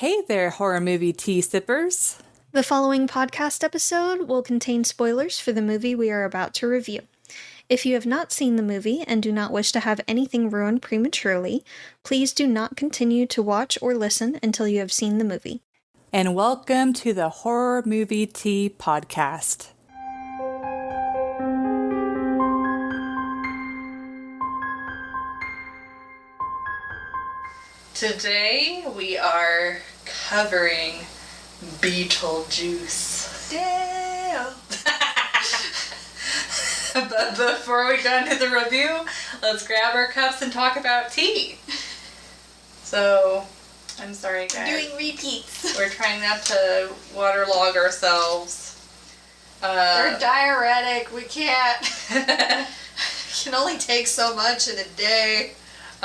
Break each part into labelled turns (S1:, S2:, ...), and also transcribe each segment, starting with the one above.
S1: Hey there, horror movie tea sippers.
S2: The following podcast episode will contain spoilers for the movie we are about to review. If you have not seen the movie and do not wish to have anything ruined prematurely, please do not continue to watch or listen until you have seen the movie.
S1: And welcome to the Horror Movie Tea Podcast. Today we are covering Beetlejuice.
S2: Damn!
S1: But before we go into the review, let's grab our cups and talk about tea. So, I'm sorry guys.
S2: Doing repeats.
S1: We're trying not to waterlog ourselves.
S2: We're diuretic, we can't. Can only take so much in a day.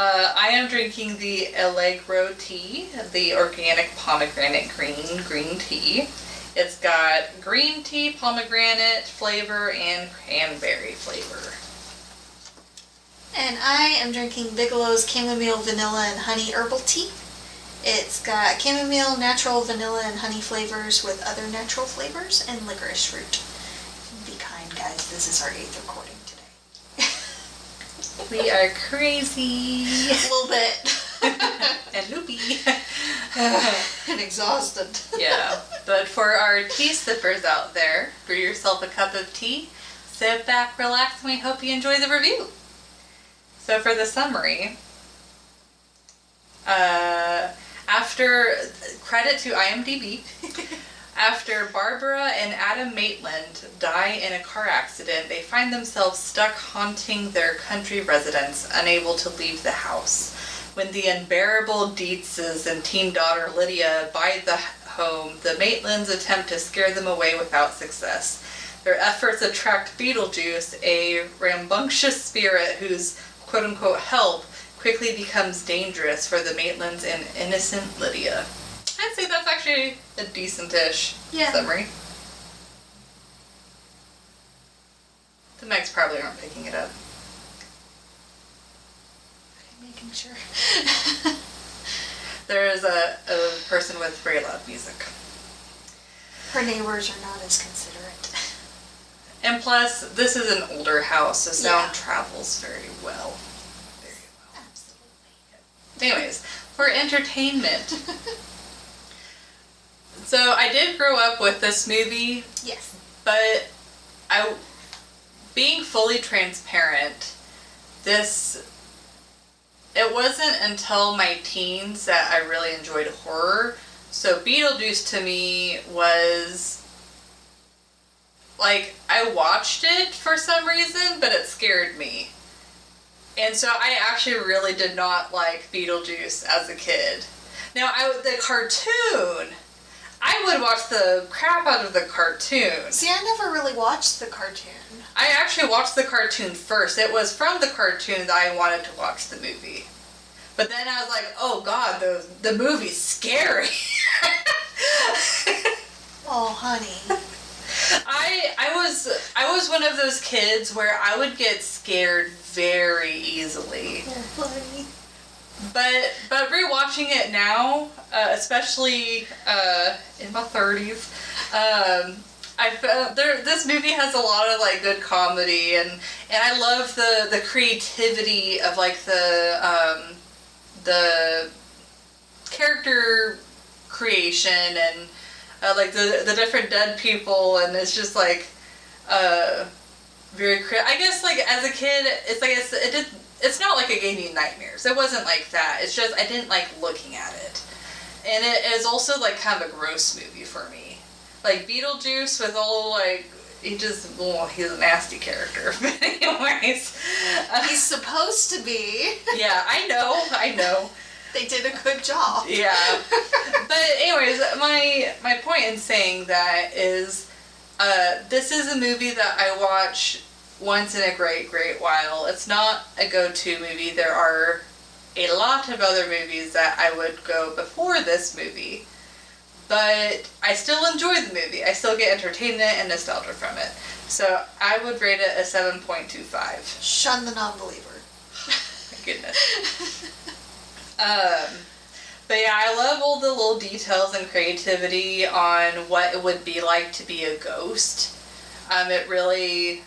S1: I am drinking the Allegro tea, the organic pomegranate green tea. It's got green tea, pomegranate flavor, and cranberry flavor.
S2: And I am drinking Bigelow's chamomile, vanilla, and honey herbal tea. It's got chamomile, natural vanilla, and honey flavors with other natural flavors, and licorice root. Be kind, guys. This is our 8th recording today.
S1: We are crazy.
S2: A little bit.
S1: And loopy.
S2: And exhausted.
S1: Yeah. But for our tea sippers out there, brew yourself a cup of tea, sit back, relax, and we hope you enjoy the review. So for the summary, after credit to IMDb, after Barbara and Adam Maitland die in a car accident, they find themselves stuck haunting their country residence, unable to leave the house. When the unbearable Dietzes and teen daughter Lydia buy the home, the Maitlands attempt to scare them away without success. Their efforts attract Beetlejuice, a rambunctious spirit whose quote-unquote help quickly becomes dangerous for the Maitlands and innocent Lydia. I'd say that's actually a decent-ish summary. The mics probably aren't picking it up.
S2: I'm making sure.
S1: There is a person with very loud music.
S2: Her neighbors are not as considerate.
S1: And plus, this is an older house, so sound travels very well. Very well.
S2: Absolutely.
S1: Anyways, for entertainment. So I did grow up with this movie.
S2: Yes.
S1: But being fully transparent, it wasn't until my teens that I really enjoyed horror. So Beetlejuice to me was, like, I watched it for some reason, but it scared me. And so I actually really did not like Beetlejuice as a kid. Now, the cartoon, I would watch the crap out of the cartoon.
S2: See, I never really watched the cartoon.
S1: I actually watched the cartoon first. It was from the cartoon that I wanted to watch the movie. But then I was like, oh god, the movie's scary.
S2: Oh, honey.
S1: I was one of those kids where I would get scared very easily.
S2: Oh, honey.
S1: But rewatching it now, especially in my 30s, this movie has a lot of like good comedy, and I love the creativity of like the character creation and like the different dead people, and it's just like very I guess like as a kid it's like it's not like it gave me nightmares. It wasn't like that. It's just I didn't like looking at it. And it is also like kind of a gross movie for me. Like Beetlejuice with all like he's a nasty character. But anyways.
S2: He's supposed to be.
S1: Yeah, I know.
S2: They did a good job.
S1: Yeah. But anyways, my point in saying that is this is a movie that I watch once in a great while. It's not a go-to movie. There are a lot of other movies that I would go before this movie. But I still enjoy the movie. I still get entertainment and nostalgia from it. So I would rate it a 7.25.
S2: Shun the non-believer.
S1: My goodness. But yeah, I love all the little details and creativity on what it would be like to be a ghost. It really,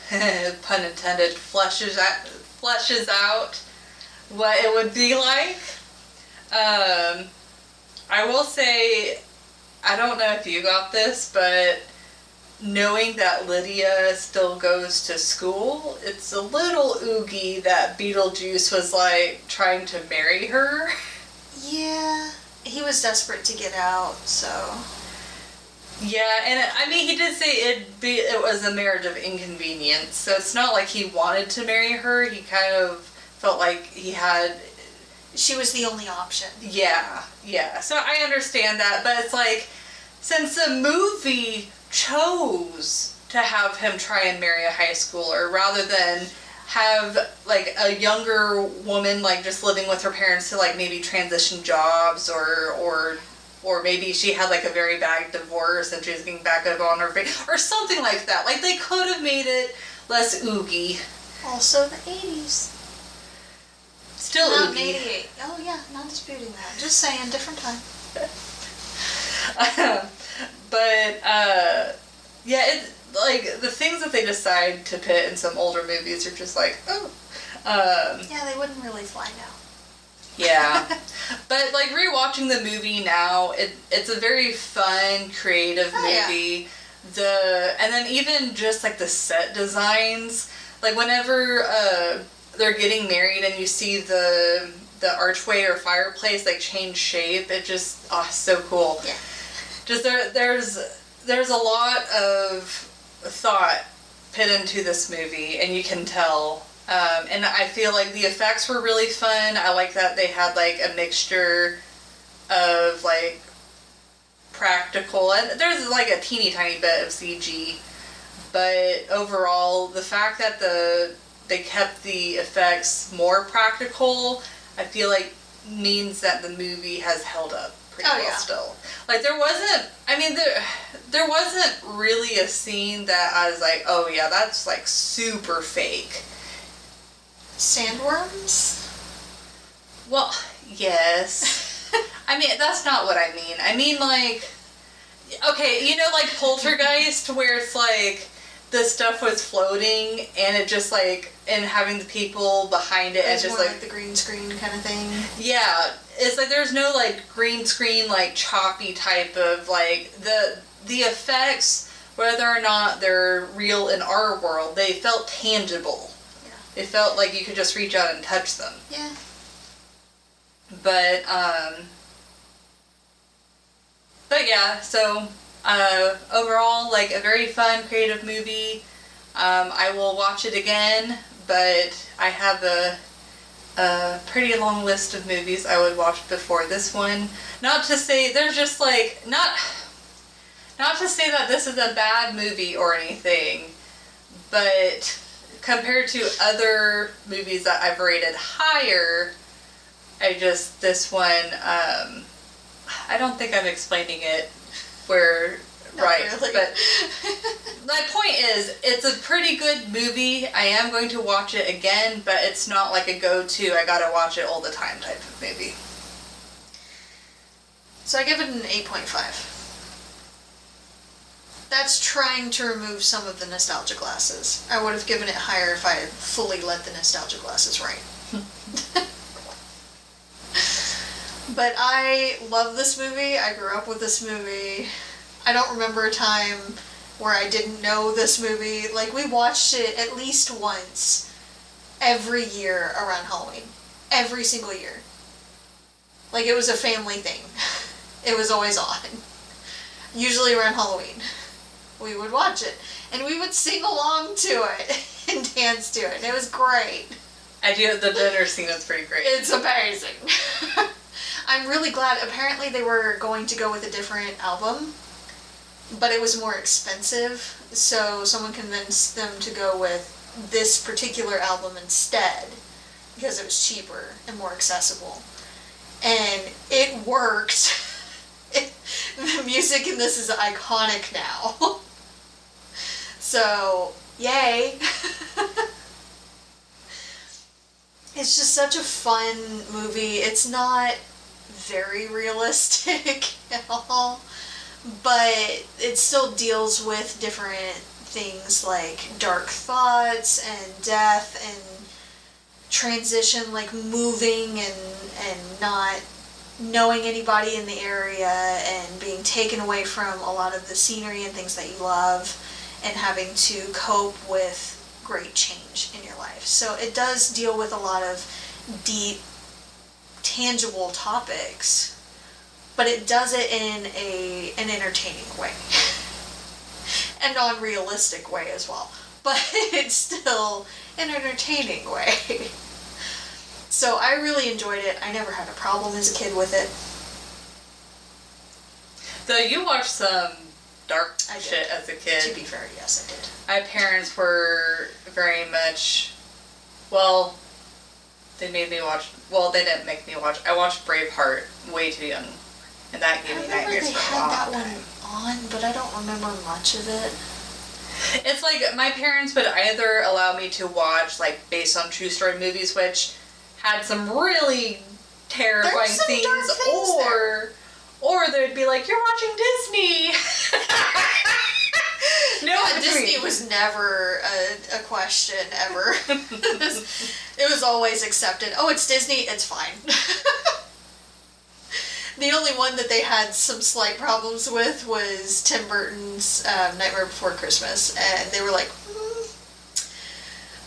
S1: pun intended, fleshes out what it would be like. I will say, I don't know if you got this, but knowing that Lydia still goes to school, it's a little oogie that Beetlejuice was like trying to marry her.
S2: Yeah, he was desperate to get out, so.
S1: Yeah, and I mean, he did say it was a marriage of inconvenience, so it's not like he wanted to marry her. He kind of felt like he had.
S2: She was the only option.
S1: Yeah. So I understand that, but it's like, since the movie chose to have him try and marry a high schooler rather than have like a younger woman like just living with her parents to like maybe transition jobs or maybe she had like a very bad divorce and she's getting back up on her feet or something like that. Like they could have made it less oogie.
S2: Also the 80s.
S1: Still
S2: not
S1: oogie.
S2: 88. Oh yeah, not disputing that. Just saying, different time.
S1: But yeah, it like the things that they decide to put in some older movies are just like, oh.
S2: Yeah, they wouldn't really fly now.
S1: Yeah. But like rewatching the movie now, it's a very fun, creative movie. Yeah. And then even just like the set designs, like whenever they're getting married and you see the archway or fireplace like change shape, it just so cool.
S2: Yeah.
S1: Just there's a lot of thought put into this movie, and you can tell. And I feel like the effects were really fun. I like that they had like a mixture of like practical, and there's like a teeny tiny bit of CG. But overall, the fact that they kept the effects more practical, I feel like means that the movie has held up pretty well still. Like there wasn't really a scene that I was like, oh yeah, that's like super fake.
S2: Sandworms?
S1: Well, yes. I mean, that's not what I mean. I mean like, okay, you know like Poltergeist where it's like the stuff was floating and it just like, and having the people behind it and just
S2: like the green screen kind of thing.
S1: Yeah, it's like there's no like green screen like choppy type of like the effects, whether or not they're real in our world, they felt tangible. Yeah. It felt like you could just reach out and touch them.
S2: Yeah.
S1: But yeah, so overall, like a very fun, creative movie. I will watch it again, but I have a pretty long list of movies I would watch before this one. Not to say there's just like not to say that this is a bad movie or anything, but compared to other movies that I've rated higher, this one, I don't think I'm explaining it right, really. But my point is, it's a pretty good movie. I am going to watch it again, but it's not like a go-to, I gotta watch it all the time type of movie.
S2: So I give it an 8.5. That's trying to remove some of the nostalgia glasses. I would have given it higher if I had fully let the nostalgia glasses right. But I love this movie. I grew up with this movie. I don't remember a time where I didn't know this movie. Like, we watched it at least once every year around Halloween. Every single year. Like, it was a family thing. It was always on. Usually around Halloween. We would watch it. And we would sing along to it and dance to it. And it was great.
S1: I do. The dinner scene is pretty great.
S2: It's amazing. I'm really glad. Apparently they were going to go with a different album, but it was more expensive, so someone convinced them to go with this particular album instead because it was cheaper and more accessible. And it worked. The music in this is iconic now. So, yay. It's just such a fun movie. It's not very realistic at all, but it still deals with different things like dark thoughts and death and transition, like moving and not knowing anybody in the area and being taken away from a lot of the scenery and things that you love and having to cope with great change in your life. So it does deal with a lot of deep, tangible topics, but it does it in an entertaining way. A non-realistic way as well. But it's still an entertaining way. So I really enjoyed it. I never had a problem as a kid with it.
S1: Though you watched some dark shit as a kid.
S2: To be fair, yes, I did.
S1: My parents were very much, well, they made me watch, well, they didn't make me watch. I watched Braveheart way too young, and that gave me nightmares for a long time.
S2: I remember they had that one on, but I don't remember much of it.
S1: It's like my parents would either allow me to watch like based on true story movies, which had some really terrifying scenes, or they'd be like, "You're watching Disney." No,
S2: yeah, Disney was never a question ever. It was always accepted. Oh, it's Disney. It's fine. The only one that they had some slight problems with was Tim Burton's Nightmare Before Christmas, and they were like,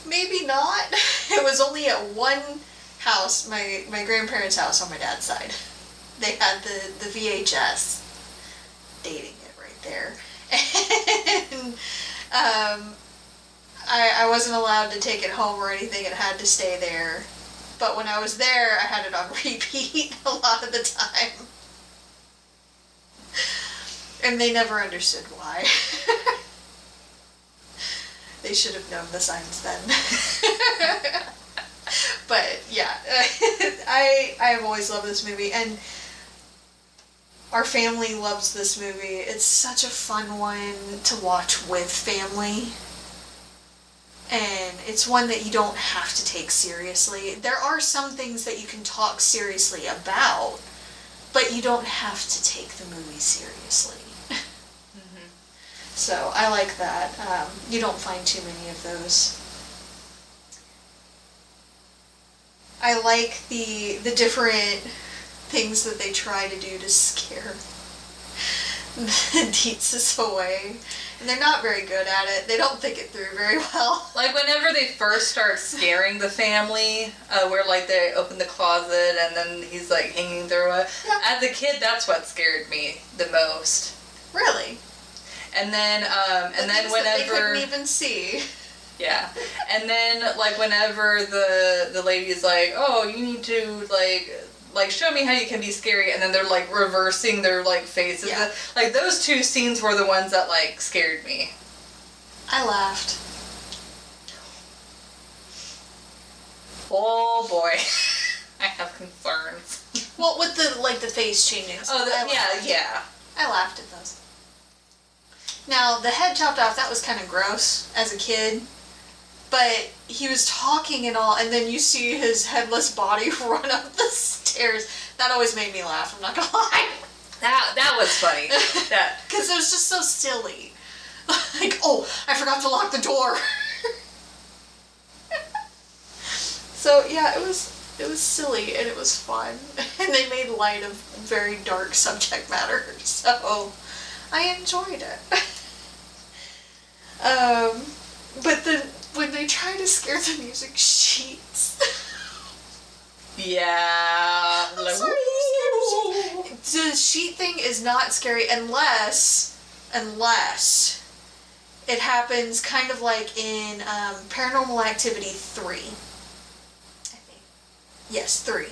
S2: maybe not. It was only at one house, my grandparents' house on my dad's side. They had the VHS, dating it right there, and I wasn't allowed to take it home or anything. It had to stay there. But when I was there, I had it on repeat a lot of the time. And they never understood why. They should have known the signs then. But yeah, I have always loved this movie, and our family loves this movie. It's such a fun one to watch with family. And it's one that you don't have to take seriously. There are some things that you can talk seriously about, but you don't have to take the movie seriously. Mm-hmm. So I like that. You don't find too many of those. I like the different things that they try to do to scare the Dietzes away. And they're not very good at it. They don't think it through very well.
S1: Like whenever they first start scaring the family, where like they open the closet and then he's like hanging through it. Yeah. As a kid, that's what scared me the most.
S2: Really?
S1: And then whenever
S2: they couldn't even see.
S1: Yeah. And then like whenever the lady's like, oh, you need to like show me how you can be scary, and then they're like reversing their like faces. Yeah. Like those two scenes were the ones that like scared me.
S2: I laughed.
S1: Oh boy. I have concerns.
S2: Well, with the face changing.
S1: Oh, yeah.
S2: I laughed at those. Now, the head chopped off, that was kind of gross as a kid. But he was talking and all, and then you see his headless body run up the stairs. That always made me laugh, I'm not gonna lie.
S1: That was funny.
S2: Because it was just so silly. Like, oh, I forgot to lock the door. So, yeah, it was silly, and it was fun. And they made light of very dark subject matter, so I enjoyed it. But then when they try to scare the music sheets.
S1: Yeah.
S2: I'm sorry, the sheet thing is not scary unless it happens kind of like in Paranormal Activity 3. I think. Yes, 3.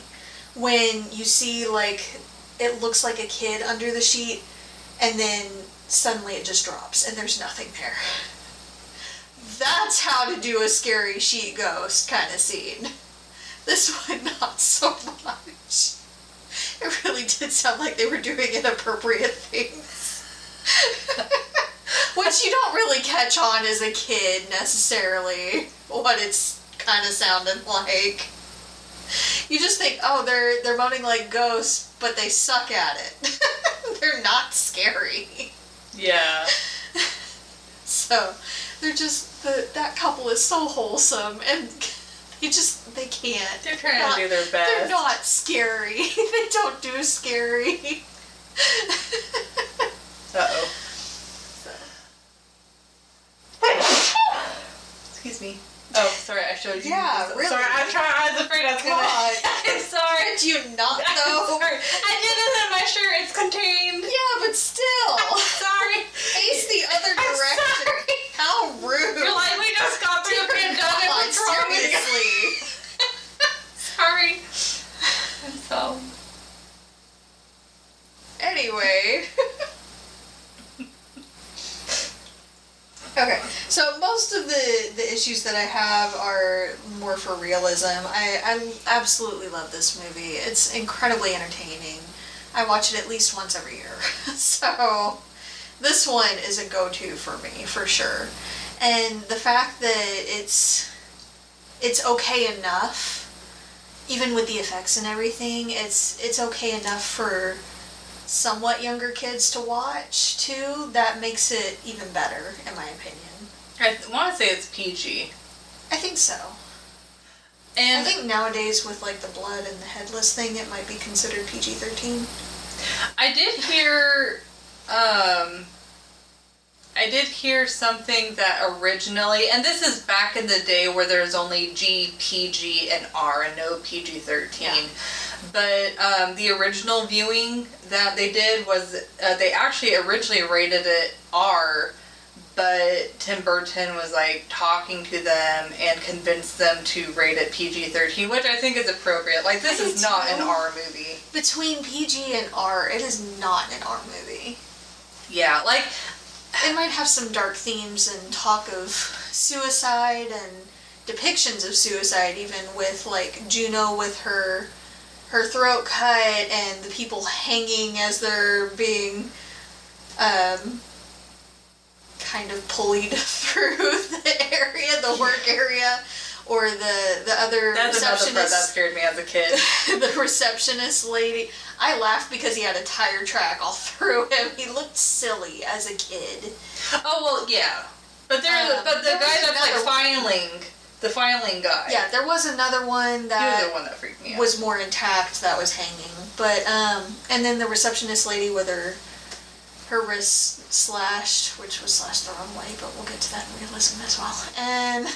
S2: When you see like it looks like a kid under the sheet and then suddenly it just drops and there's nothing there. That's how to do a scary sheet ghost kind of scene. This one, not so much. It really did sound like they were doing inappropriate things. Which you don't really catch on as a kid, necessarily, what it's kind of sounded like. You just think, oh, they're moaning like ghosts, but they suck at it. They're not scary.
S1: Yeah.
S2: So, they're just, that couple is so wholesome, and they can't.
S1: They're trying to do their best.
S2: They're not scary. They don't do scary.
S1: Uh-oh.
S2: So.
S1: Excuse me. Oh, sorry, I showed you.
S2: Yeah, really.
S1: Sorry, I was afraid I was gonna... I'm sorry.
S2: Did you not know?
S1: Sorry. I did it in my shirt. It's contained.
S2: Yeah, but still.
S1: I'm sorry.
S2: Face the other direction.
S1: Sorry.
S2: How rude.
S1: You're like, we just got through the pandemic. What's wrong with you?
S2: Seriously.
S1: Sorry. I'm so...
S2: Anyway. Okay, so most of the issues that I have are more for realism. I absolutely love this movie. It's incredibly entertaining. I watch it at least once every year. So this one is a go-to for me, for sure. And the fact that it's okay enough, even with the effects and everything, it's okay enough for somewhat younger kids to watch too, that makes it even better, in my opinion.
S1: I want to say it's PG.
S2: I think so.
S1: And
S2: I think nowadays with like the blood and the headless thing, it might be considered PG-13.
S1: I did hear something that originally, and this is back in the day where there's only G, PG, and R, and no PG-13.
S2: Yeah.
S1: But the original viewing that they did was, they actually originally rated it R, but Tim Burton was like talking to them and convinced them to rate it PG-13, which I think is appropriate. Like, this is not an R movie.
S2: Between PG and R, it is not an R movie.
S1: Yeah, like...
S2: It might have some dark themes and talk of suicide and depictions of suicide, even with like Juno with her throat cut and the people hanging as they're being kind of pulleyed through the area, the work area, or the other
S1: That's another part that scared me as a kid.
S2: The receptionist lady. I laughed because he had a tire track all through him. He looked silly as a kid.
S1: Oh well, yeah. But the guy that's like the filing guy.
S2: Yeah, there was another one that
S1: he was the one that freaked me out.
S2: Was more intact that was hanging. But and then the receptionist lady with her wrist slashed, which was slashed the wrong way, but we'll get to that in realism as well. And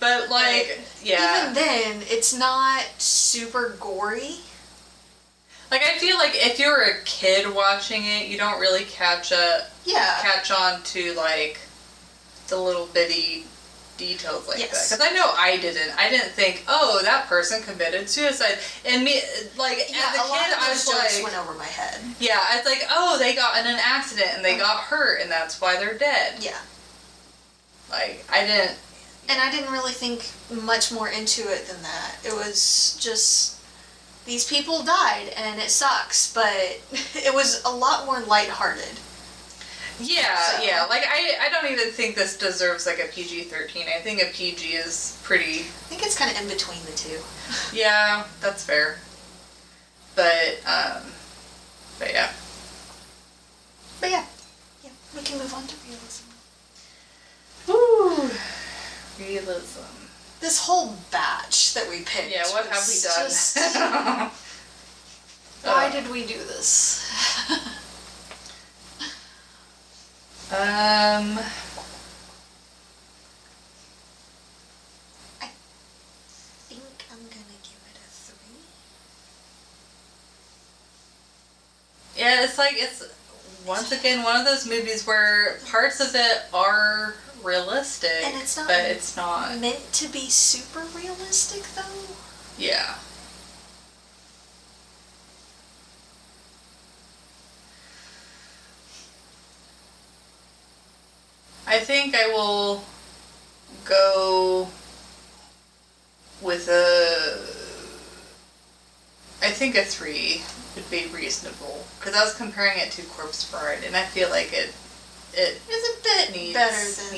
S1: but like, yeah.
S2: Even then, it's not super gory.
S1: Like, I feel like if you're a kid watching it, you don't really catch on to like the little bitty details like that. Because I know I didn't think, oh, that person committed suicide. And me, like, as a kid, I was like,
S2: went over my head.
S1: Yeah, I was like, oh, they got in an accident and they got hurt and that's why they're dead.
S2: Yeah.
S1: Like, I didn't
S2: really think much more into it than that. It was just, these people died and it sucks, but it was a lot more lighthearted.
S1: Yeah, so. Yeah. Like, I don't even think this deserves like a PG-13. I think a PG is pretty...
S2: I think it's kind of in between the two.
S1: Yeah, that's fair. But yeah.
S2: But yeah, we can move on to realism.
S1: Woo! Realism.
S2: This whole batch that we picked.
S1: Yeah, what have we done?
S2: Why did we do this? I think I'm gonna give it a 3.
S1: Yeah, it's once again one of those movies where parts of it are realistic,
S2: and it's not meant to be super realistic though.
S1: Yeah. I think I will go with I think a 3 would be reasonable. Because I was comparing it to Corpse Bride, and I feel like it
S2: is a bit better than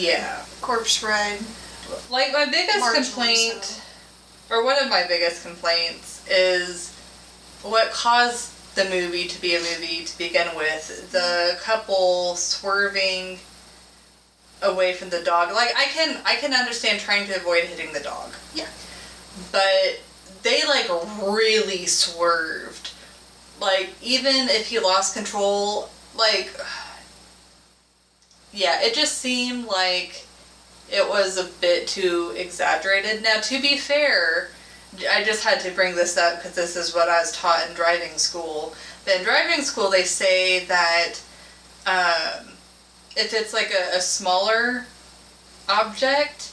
S2: Corpse Bride.
S1: Like, my biggest complaint or one of my biggest complaints, is what caused the movie to be a movie to begin with. The couple swerving away from the dog. Like, I can understand trying to avoid hitting the dog.
S2: Yeah.
S1: But they, like, really swerved. Like, even if he lost control, like, yeah, it just seemed like it was a bit too exaggerated. Now, to be fair, I just had to bring this up because this is what I was taught in driving school. But in driving school, they say that if it's like a smaller object,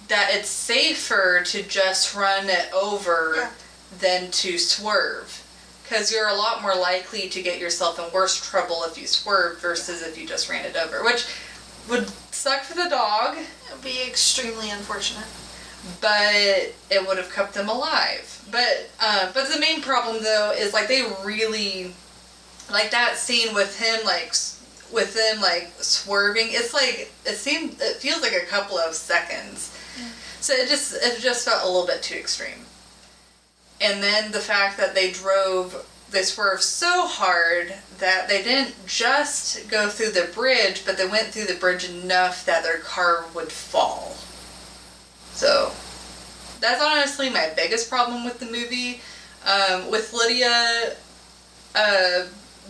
S1: that it's safer to just run it over than to swerve. Because you're a lot more likely to get yourself in worse trouble if you swerve versus if you just ran it over, which would suck for the dog.
S2: It would be extremely unfortunate.
S1: But it would have kept them alive. But the main problem though is like they really, like that scene with him like swerving. It's like it feels like a couple of seconds. Yeah. So it just felt a little bit too extreme. And then the fact that they swerved so hard that they didn't just go through the bridge, but they went through the bridge enough that their car would fall. So, that's honestly my biggest problem with the movie. With Lydia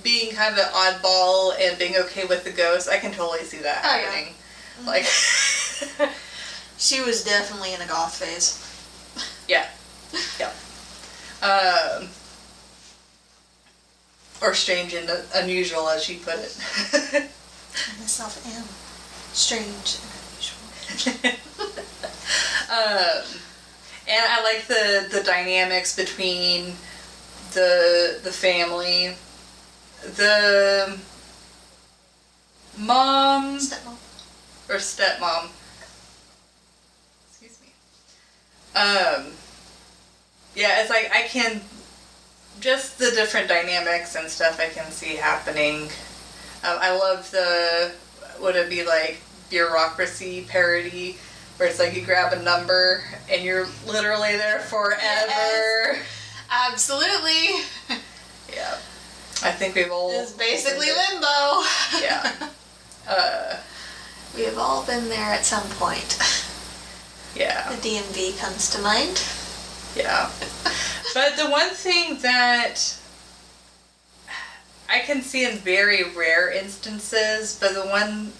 S1: being kind of an oddball and being okay with the ghost, I can totally see that happening. Yeah. Like,
S2: she was definitely in a goth phase.
S1: Yeah. Yeah. Or strange and unusual, as she put it.
S2: I myself am strange and unusual.
S1: And I like the dynamics between the family, the mom, stepmom. Excuse me. Yeah, it's like just the different dynamics and stuff I can see happening. I love would it be like bureaucracy parody, where it's like you grab a number and you're literally there forever. Yes,
S2: absolutely.
S1: Yeah. I think we've all...
S2: It's basically limbo.
S1: Yeah.
S2: We have all been there at some point.
S1: Yeah.
S2: The DMV comes to mind.
S1: Yeah. But the one thing that I can see in very rare instances, but the one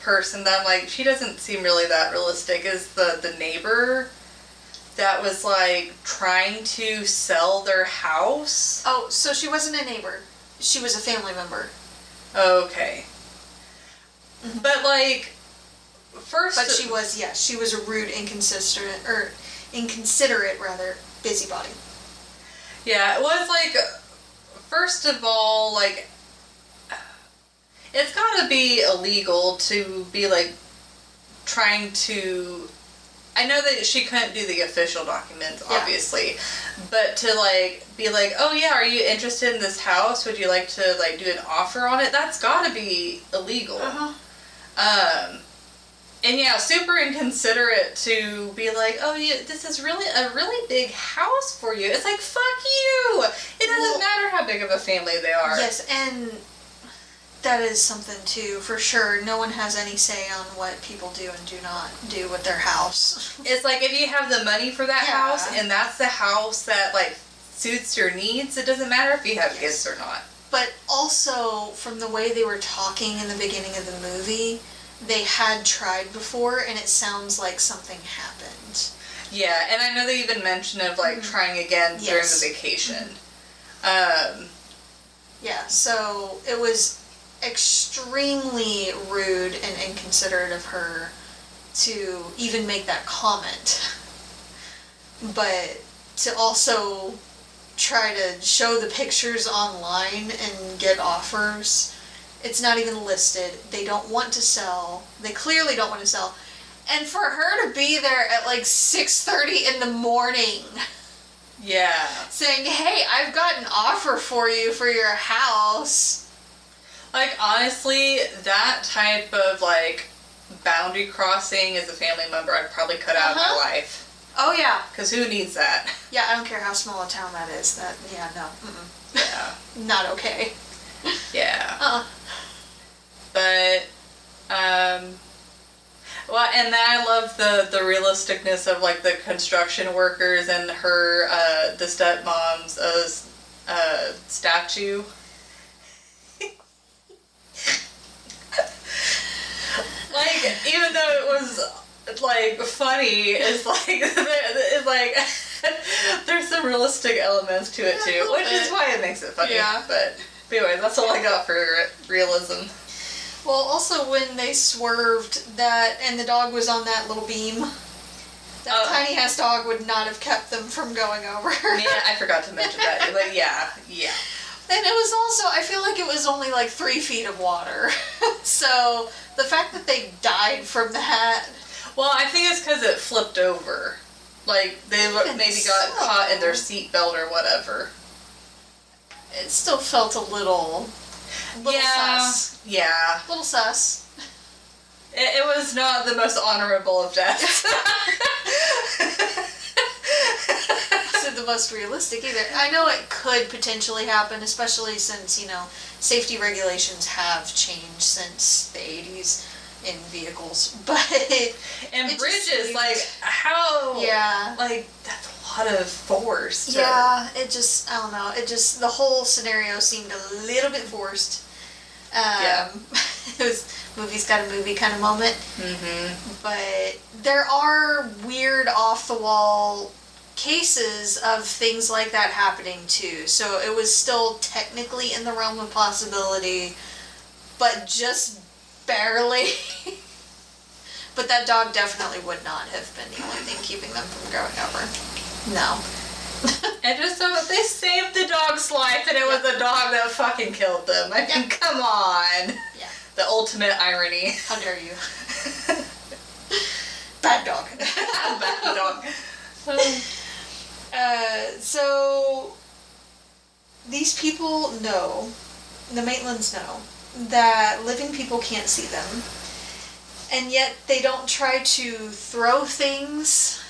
S1: person that I'm like, she doesn't seem really that realistic, is the neighbor that was like trying to sell their house.
S2: Oh, so she wasn't a neighbor. She was a family member.
S1: Okay. Mm-hmm. But like, first...
S2: But she was a rude, inconsiderate rather, busybody.
S1: Yeah, it was like, first of all, like, it's gotta be illegal to be like trying to... I know that she couldn't do the official documents, obviously, but to like be like, oh yeah, are you interested in this house? Would you like to like do an offer on it? That's gotta be illegal. And yeah, super inconsiderate to be like, oh yeah, this is really a really big house for you. It's like, fuck you! It doesn't matter how big of a family they are.
S2: Yes, and that is something too, for sure. No one has any say on what people do and do not do with their house.
S1: It's like, if you have the money for that house, and that's the house that like suits your needs, it doesn't matter if you have kids or not.
S2: But also, from the way they were talking in the beginning of the movie, they had tried before, and it sounds like something happened.
S1: Yeah, and I know they even mentioned of like trying again during the vacation.
S2: Yeah, so it was extremely rude and inconsiderate of her to even make that comment. But to also try to show the pictures online and get offers. It's not even listed. They don't want to sell. They clearly don't want to sell. And for her to be there at like 6:30 in the morning.
S1: Yeah.
S2: Saying, hey, I've got an offer for you for your house.
S1: Like, honestly, that type of like boundary crossing as a family member, I'd probably cut out of my life.
S2: Oh, yeah.
S1: Because who needs that?
S2: Yeah, I don't care how small a town that is. No.
S1: Yeah.
S2: Not okay.
S1: Yeah. But, well, and then I love the realisticness of, like, the construction workers and her, the stepmom's, statue. Like, even though it was, like, funny, it's like, there's some realistic elements to it too, which is why it makes it funny.
S2: Yeah.
S1: But anyway, that's all I got for realism.
S2: Well, also when they swerved that, and the dog was on that little beam, that tiny ass dog would not have kept them from going over.
S1: Yeah, I forgot to mention that. But yeah.
S2: And it was also, I feel like it was only like 3 feet of water. So the fact that they died from that.
S1: Well, I think it's because it flipped over. Like, they maybe got caught in their seatbelt or whatever.
S2: It still felt a little sus.
S1: Yeah.
S2: A little sus.
S1: It was not the most honorable of deaths.
S2: Wasn't the most realistic either. I know it could potentially happen, especially since, safety regulations have changed since the 80s in vehicles. But
S1: and bridges, like, how...
S2: Yeah.
S1: Like, that's a lot of force.
S2: Yeah, I don't know. The whole scenario seemed a little bit forced. It was movie's got a movie kind of moment. Mm-hmm. But there are weird off-the-wall cases of things like that happening too. So it was still technically in the realm of possibility, but just barely. But that dog definitely would not have been the only thing keeping them from going over. No.
S1: And just so they saved the dog's life, and it was the dog that fucking killed them. I mean, come on.
S2: Yeah.
S1: The ultimate irony.
S2: How dare you? Bad dog.
S1: Bad dog.
S2: So these people know, the Maitlands know, that living people can't see them. And yet they don't try to throw things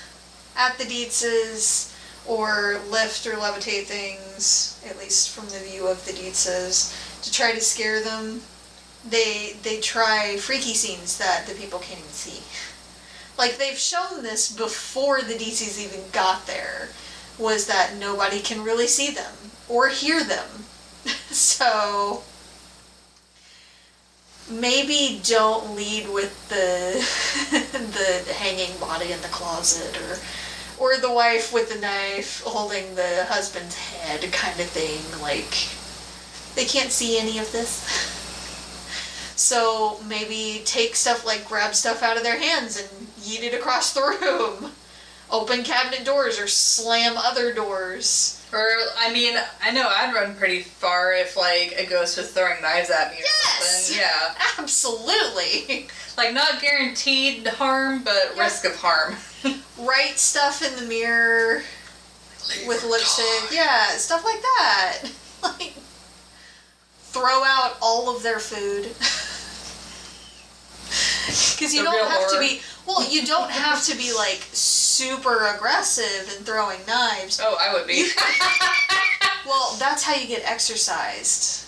S2: at the Dietzes or lift or levitate things, at least from the view of the Dietzes, to try to scare them. They try freaky scenes that the people can't even see. Like, they've shown this before the Dietzes even got there, was that nobody can really see them or hear them. So maybe don't lead with the the hanging body in the closet, or the wife with the knife holding the husband's head kind of thing. Like, they can't see any of this. So maybe take stuff, like grab stuff out of their hands and yeet it across the room. Open cabinet doors or slam other doors.
S1: Or, I mean, I know I'd run pretty far if, like, a ghost was throwing knives at me or something. Yeah.
S2: Absolutely.
S1: Like, not guaranteed harm, but risk of harm.
S2: Write stuff in the mirror with lipstick. Yeah, stuff like that. Like, throw out all of their food. Because you don't have to be... Well, you don't have to be, like, super aggressive in throwing knives.
S1: Oh, I would be.
S2: Well, that's how you get exercised.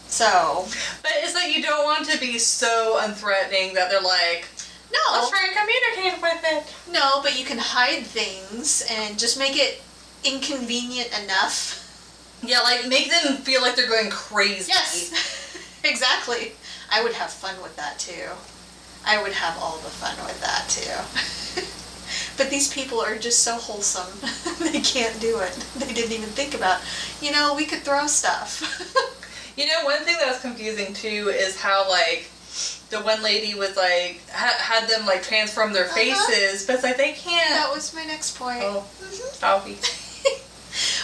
S2: So...
S1: But it's like you don't want to be so unthreatening that they're like,
S2: no,
S1: let's try and communicate with it.
S2: No, but you can hide things and just make it inconvenient enough.
S1: Yeah, like, make them feel like they're going crazy.
S2: Yes, exactly. I would have fun with that, too. I would have all the fun with that, too. But these people are just so wholesome. They can't do it. They didn't even think about, we could throw stuff.
S1: One thing that was confusing, too, is how, like, the one lady was, like, had them, like, transform their faces, but it's like, they can't.
S2: That was my next point.
S1: Oh, Alfie.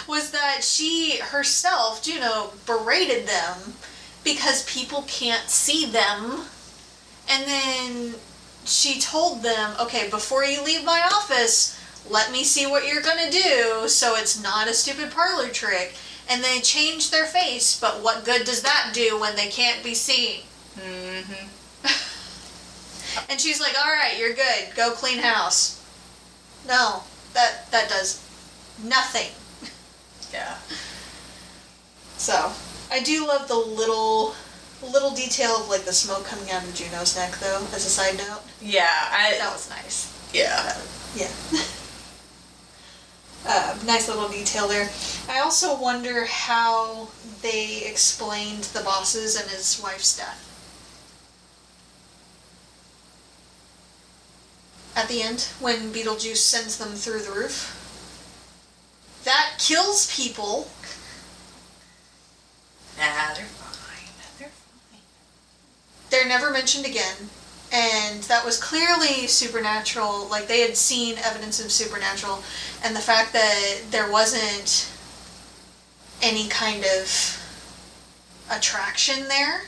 S2: Was that she herself, berated them because people can't see them. And then she told them, okay, before you leave my office, let me see what you're going to do so it's not a stupid parlor trick. And they changed their face, but what good does that do when they can't be seen?
S1: Mm-hmm.
S2: And she's like, all right, you're good. Go clean house. No, that does nothing.
S1: Yeah.
S2: So, I do love the little detail of like the smoke coming out of Juno's neck, though, as a side note.
S1: Yeah,
S2: that was nice.
S1: Yeah.
S2: Yeah. Nice little detail there. I also wonder how they explained the bosses and his wife's death. At the end, when Beetlejuice sends them through the roof. That kills people.
S1: Nah, they're fine. They're fine.
S2: They're never mentioned again. And that was clearly supernatural. Like, they had seen evidence of supernatural. And the fact that there wasn't any kind of attraction there,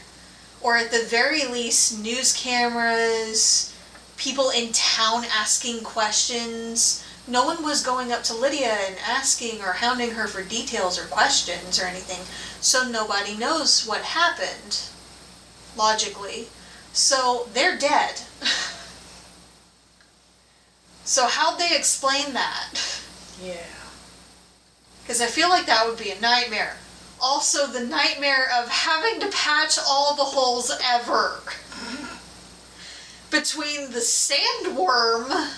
S2: or at the very least, news cameras, people in town asking questions. No one was going up to Lydia and asking or hounding her for details or questions or anything. So nobody knows what happened, logically. So they're dead. So how'd they explain that?
S1: Yeah.
S2: Because I feel like that would be a nightmare. Also, the nightmare of having to patch all the holes ever. Between the sandworm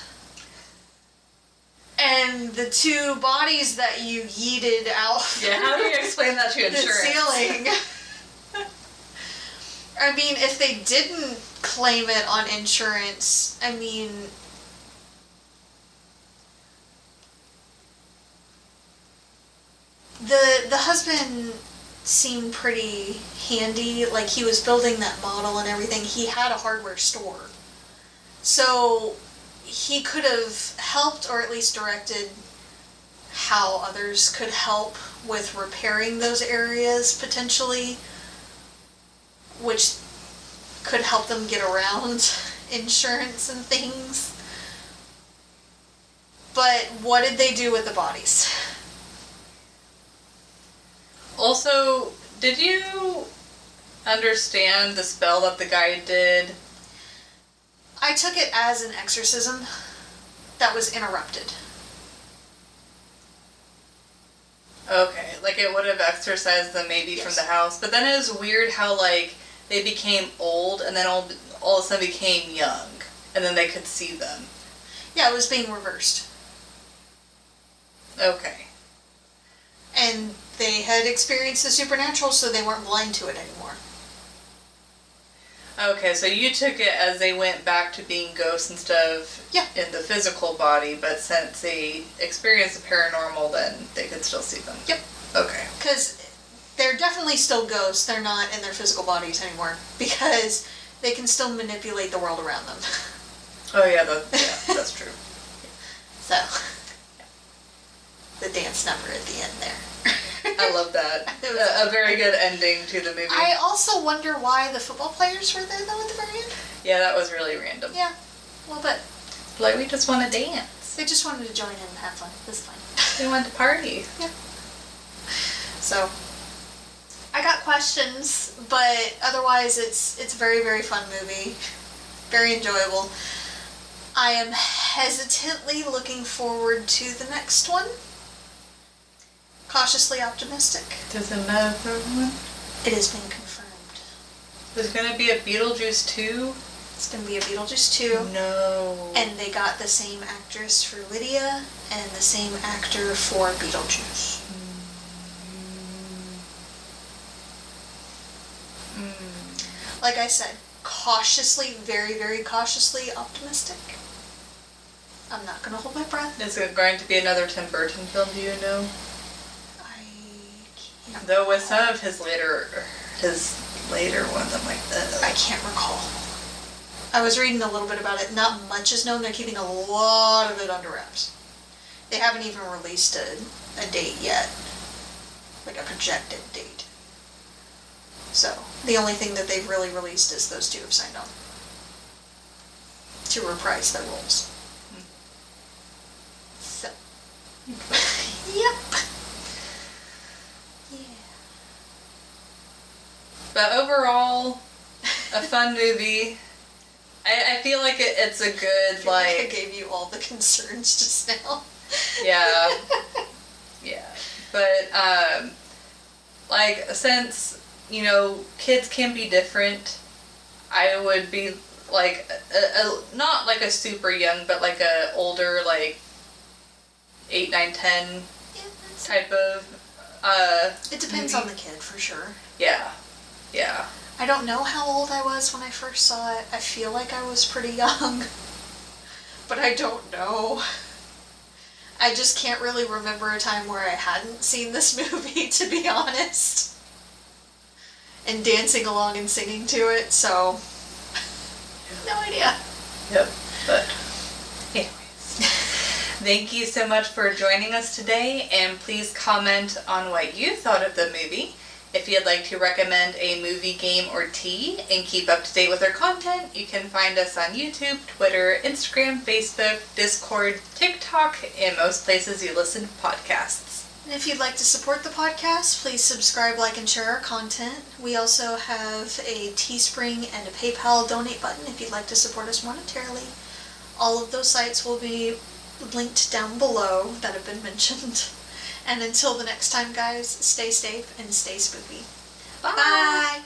S2: and the two bodies that you yeeted out.
S1: Yeah, how do you explain that to insurance?
S2: The ceiling. I mean, if they didn't claim it on insurance, I mean, the husband seemed pretty handy. Like, he was building that model and everything. He had a hardware store. So he could have helped, or at least directed how others could help with repairing those areas potentially, which could help them get around insurance and things. But what did they do with the bodies?
S1: Also, did you understand the spell that the guy did?
S2: I took it as an exorcism that was interrupted.
S1: Okay, like it would have exorcised them maybe
S2: Yes.
S1: from the house, but then it was weird how like they became old and then all of a sudden became young, and then they could see them.
S2: Yeah, it was being reversed.
S1: Okay.
S2: And they had experienced the supernatural, so they weren't blind to it anymore.
S1: Okay, so you took it as they went back to being ghosts instead of in the physical body, but since they experienced the paranormal, then they could still see them.
S2: Yep.
S1: Okay.
S2: Because they're definitely still ghosts. They're not in their physical bodies anymore. Because they can still manipulate the world around them.
S1: Oh yeah, that's true.
S2: So, the dance number at the end there.
S1: I love that. A very good ending to the movie.
S2: I also wonder why the football players were there, though, at the very end.
S1: Yeah, that was really random.
S2: Yeah, a little bit.
S1: Like, we just want to dance.
S2: They just wanted to join in and have fun. It's fine.
S1: They wanted to party.
S2: Yeah. So, I got questions, but otherwise it's a very, very fun movie. Very enjoyable. I am hesitantly looking forward to the next one. Cautiously optimistic.
S1: There's another one?
S2: It has been confirmed.
S1: There's gonna be a Beetlejuice 2?
S2: It's going to be a Beetlejuice 2.
S1: No.
S2: And they got the same actress for Lydia and the same actor for Beetlejuice. Like I said, cautiously, very, very cautiously optimistic. I'm not going to hold my breath.
S1: Is it going to be another Tim Burton film, do you know?
S2: I can't
S1: Though with some of his later ones, I'm like,
S2: I can't recall. I was reading a little bit about it. Not much is known. They're keeping a lot of it under wraps. They haven't even released a date yet. Like a projected date. So, the only thing that they've really released is those two have signed on. To reprise their roles. So. Yep. Yeah.
S1: But overall, a fun movie. I feel like it's a good,
S2: I
S1: like...
S2: gave you all the concerns just now.
S1: Yeah. Yeah. But, like, since, you know, kids can be different, I would be, like, not like a super young, but like a older, like, 8, 9, 10 type of,
S2: It depends
S1: movie.
S2: on the kid, for sure.
S1: Yeah. Yeah.
S2: I don't know how old I was when I first saw it. I feel like I was pretty young. But I don't know. I just can't really remember a time where I hadn't seen this movie, to be honest. And dancing along and singing to it, so... no idea.
S1: Yep. But, anyways. Thank you so much for joining us today, and please comment on what you thought of the movie. If you'd like to recommend a movie, game, or tea and keep up to date with our content, you can find us on YouTube, Twitter, Instagram, Facebook, Discord, TikTok, and most places you listen to podcasts.
S2: And if you'd like to support the podcast, please subscribe, like, and share our content. We also have a Teespring and a PayPal donate button if you'd like to support us monetarily. All of those sites will be linked down below that have been mentioned. And until the next time, guys, stay safe and stay spooky.
S1: Bye!
S2: Bye!